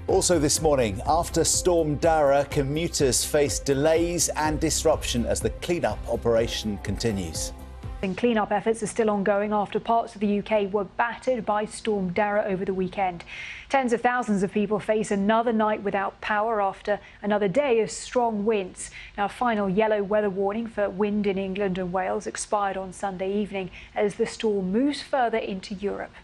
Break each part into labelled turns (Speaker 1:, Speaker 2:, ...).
Speaker 1: Also this morning, after Storm Darragh, commuters face delays and disruption as the clean-up operation continues.
Speaker 2: Clean-up efforts are still ongoing after parts of the UK were battered by Storm Darragh over the weekend. Tens of thousands of people face another night without power after another day of strong winds. Now, a final yellow weather warning for wind in England and Wales expired on Sunday evening as the storm moves further into Europe.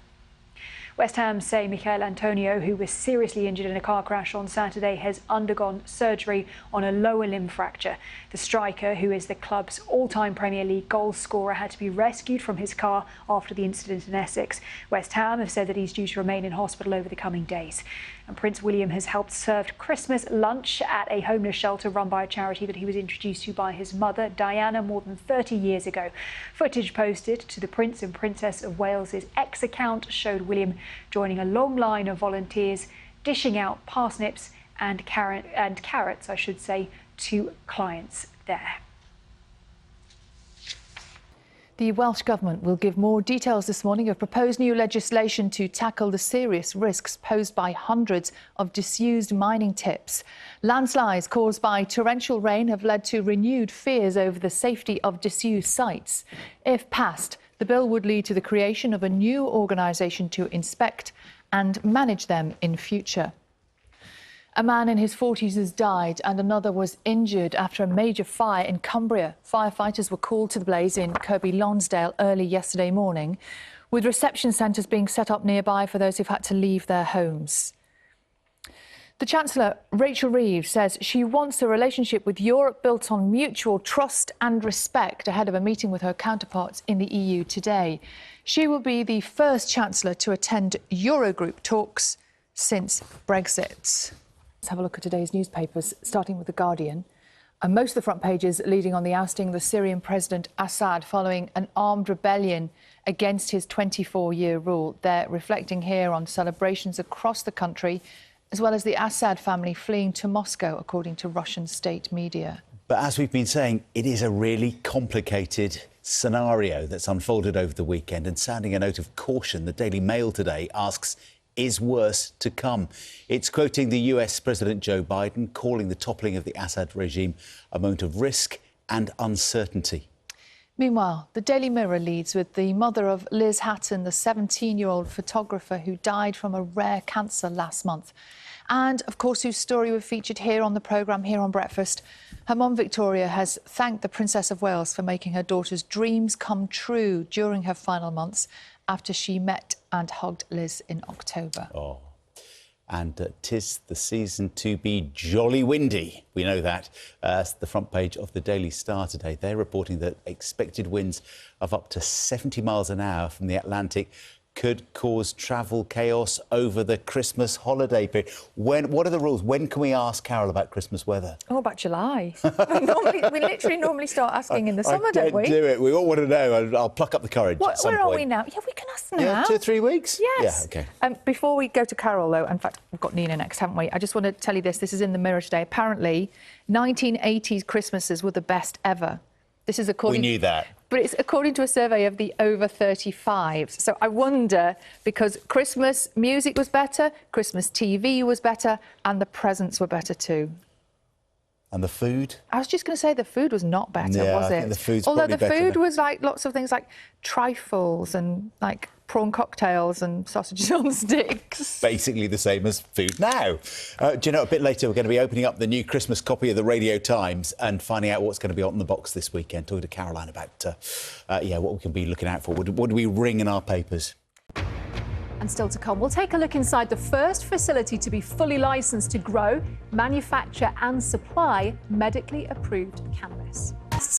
Speaker 2: West Ham say Michail Antonio, who was seriously injured in a car crash on Saturday, has undergone surgery on a lower limb fracture. The striker, who is the club's all-time Premier League goal scorer, had to be rescued from his car after the incident in Essex. West Ham have said that he's due to remain in hospital over the coming days. And Prince William has helped serve Christmas lunch at a homeless shelter run by a charity that he was introduced to by his mother, Diana, more than 30 years ago. Footage posted to the Prince and Princess of Wales's X account showed William joining a long line of volunteers dishing out parsnips and carrots, I should say, to clients there.
Speaker 3: The Welsh Government will give more details this morning of proposed new legislation to tackle the serious risks posed by hundreds of disused mining tips. Landslides caused by torrential rain have led to renewed fears over the safety of disused sites. If passed, the bill would lead to the creation of a new organisation to inspect and manage them in future. A man in his 40s has died and another was injured after a major fire in Cumbria. Firefighters were called to the blaze in Kirkby Lonsdale early yesterday morning, with reception centres being set up nearby for those who've had to leave their homes. The Chancellor, Rachel Reeves, says she wants a relationship with Europe built on mutual trust and respect ahead of a meeting with her counterparts in the EU today. She will be the first Chancellor to attend Eurogroup talks since Brexit. Let's have a look at today's newspapers, starting with The Guardian. And most of the front pages leading on the ousting of the Syrian President Assad following an armed rebellion against his 24-year rule. They're reflecting here on celebrations across the country, as well as the Assad family fleeing to Moscow, according to Russian state media.
Speaker 1: But as we've been saying, it is a really complicated scenario that's unfolded over the weekend, and sounding a note of caution, the Daily Mail today asks, is worse to come? It's quoting the US President Joe Biden, calling the toppling of the Assad regime a moment of risk and uncertainty.
Speaker 3: Meanwhile, the Daily Mirror leads with the mother of Liz Hatton, the 17-year-old photographer who died from a rare cancer last month. And, of course, whose story we've featured here on the programme, here on Breakfast. Her mum, Victoria, has thanked the Princess of Wales for making her daughter's dreams come true during her final months after she met and hugged Liz in October.
Speaker 1: Oh, and 'tis the season to be jolly windy. We know that. It's the front page of the Daily Star today. They're reporting that expected winds of up to 70 miles an hour from the Atlantic could cause travel chaos over the Christmas holiday period. What are the rules? When can we ask Carol about Christmas weather?
Speaker 3: Oh, about July. we literally normally start asking in the summer, don't we?
Speaker 1: Do it. We all want to know. I'll pluck up the courage at some
Speaker 3: point.
Speaker 1: point.
Speaker 3: Where are we now? Yeah, we can ask now.
Speaker 1: Yeah, 2 or 3 weeks?
Speaker 3: Yes.
Speaker 1: Yeah, OK.
Speaker 3: Before we go to Carol, though, in fact, we've got Nina next, haven't we? I just want to tell you this. This is in the Mirror today. Apparently, 1980s Christmases were the best ever. This is according...
Speaker 1: We knew that.
Speaker 3: But it's according to a survey of the over 35s. So I wonder, because Christmas music was better, Christmas TV was better, and the presents were better too.
Speaker 1: And the food?
Speaker 3: I was just going to say the food was not better, was it?
Speaker 1: I think the food's
Speaker 3: Although
Speaker 1: probably
Speaker 3: the food
Speaker 1: better.
Speaker 3: was like lots of things like trifles and like prawn cocktails and sausages on sticks.
Speaker 1: Basically the same as food now. Do you know, a bit later we're going to be opening up the new Christmas copy of the Radio Times and finding out what's going to be on the box this weekend. Talking to Caroline about what we can be looking out for. What do we ring in our papers?
Speaker 4: And still to come, we'll take a look inside the first facility to be fully licensed to grow, manufacture and supply medically approved cannabis.